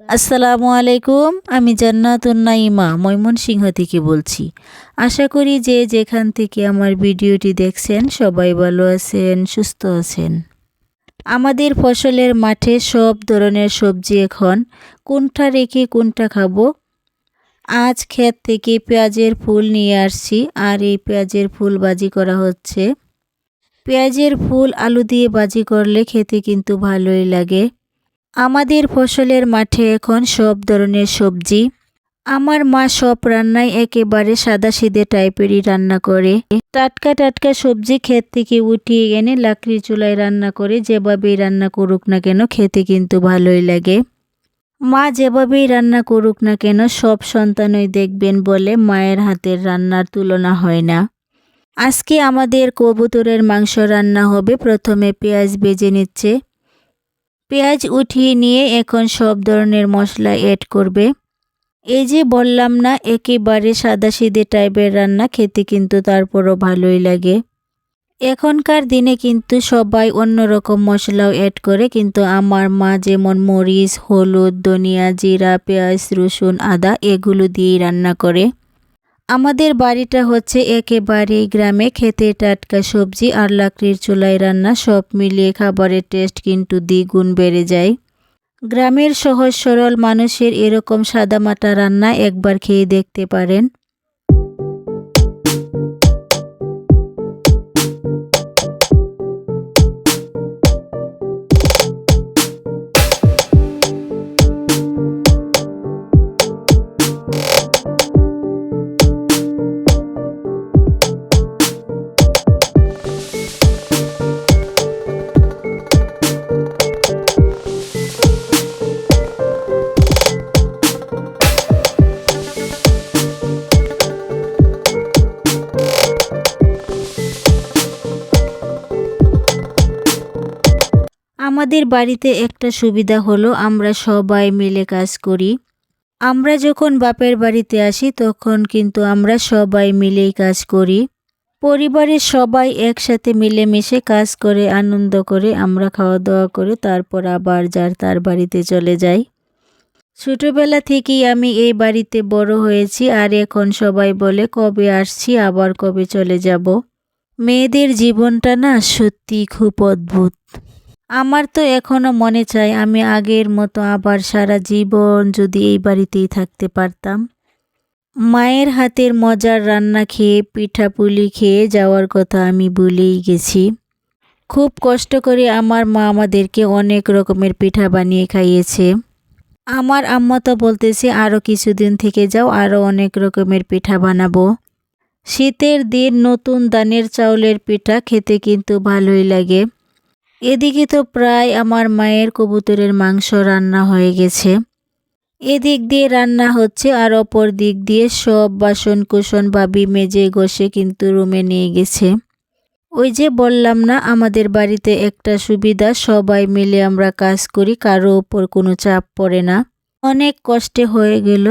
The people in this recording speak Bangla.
আসসালামু আলাইকুম। আমি জান্নাতুন নাইমা ময়মনসিংহ থেকে বলছি। আশা করি যে যেখান থেকে আমার ভিডিওটি দেখছেন সবাই ভালো আছেন, সুস্থ আছেন। আমাদের ফসলের মাঠে সব ধরনের সবজি এখন কোনটা রেখে কোনটা খাবো। আজ ক্ষেত থেকে পেঁয়াজের ফুল নিয়ে আসছি আর এই পেঁয়াজের ফুল ভাজি করা হচ্ছে। পেঁয়াজের ফুল আলু দিয়ে ভাজি করলে খেতে কিন্তু ভালোই লাগে। আমাদের ফসলের মাঠে এখন সব ধরনের সবজি। আমার মা সব রান্নায় একেবারে সাদাসিধে টাইপেরই রান্না করে। টাটকা টাটকা সবজি ক্ষেত থেকে উঠিয়ে এনে লাকড়ির চুলায় রান্না করে যেভাবেই রান্না করুক না কেন খেতে কিন্তু ভালোই লাগে। মা যেভাবেই রান্না করুক না কেন সব সন্তানই দেখবেন বলে মায়ের হাতের রান্নার তুলনা হয় না। আজকে আমাদের কবুতরের মাংস রান্না হবে। প্রথমে পেঁয়াজ ভেজে নিচ্ছে। পেঁয়াজ উঠিয়ে নিয়ে এখন সব ধরনের মশলা অ্যাড করবে। এই যে বললাম না একেবারে সাদাসিধে টাইপের রান্না, খেতে কিন্তু তারপরও ভালোই লাগে। এখনকার দিনে কিন্তু সবাই অন্যরকম মশলাও অ্যাড করে, কিন্তু আমার মা যেমন মরিচ, হলুদ, ধনিয়া, জিরা, পেঁয়াজ, রসুন, আদা এগুলো দিয়েই রান্না করে। আমাদের বাড়িটা হচ্ছে একেবারেই গ্রামে। খেতে টাটকা সবজি আর লাকড়ির চুলায় রান্না সব মিলিয়ে খাবারের টেস্ট কিন্তু দ্বিগুণ বেড়ে যায়। গ্রামের সহজ সরল মানুষের এরকম সাদামাটা রান্না একবার খেয়ে দেখতে পারেন। আমাদের বাড়িতে একটা সুবিধা হলো আমরা সবাই মিলে কাজ করি। আমরা যখন বাপের বাড়িতে আসি তখন কিন্তু আমরা সবাই মিলেই কাজ করি। পরিবারের সবাই একসাথে মিলেমিশে কাজ করে আনন্দ করে আমরা খাওয়া দাওয়া করে তারপর আবার যার তার বাড়িতে চলে যাই। ছোটবেলা থেকেই আমি এই বাড়িতে বড় হয়েছি আর এখন সবাই বলে কবে আসছি আবার কবে চলে যাব। মেয়েদের জীবনটা না সত্যি খুব অদ্ভুত। আমার তো এখনো মনে চায় আমি আগের মতো আবার সারা জীবন যদি এই বাড়িতেই থাকতে পারতাম। মায়ের হাতের মজার রান্না খেয়ে পিঠাপুলি খেয়ে যাওয়ার কথা আমি ভুলেই গেছি। খুব কষ্ট করে আমার মা আমাদেরকে অনেক রকমের পিঠা বানিয়ে খাইয়েছে। আমার আম্মা তো বলতেছে আরও কিছুদিন থেকে যাও, আরও অনেক রকমের পিঠা বানাবো। শীতের দিন নতুন ধানের চাউলের পিঠা খেতে কিন্তু ভালোই লাগে। এদিকে তো প্রায় আমার মায়ের কবুতরের মাংস রান্না হয়ে গেছে। এদিক দিয়ে রান্না হচ্ছে আর অপর দিক দিয়ে সব বাসন কুসন ভাবি মেজে ঘষে কিন্তু রুমে নিয়ে গেছে। ওই যে বললাম না আমাদের বাড়িতে একটা সুবিধা, সবাই মিলে আমরা কাজ করি, কারো ওপর কোনো চাপ পড়ে না। অনেক কষ্টে হয়ে গেল।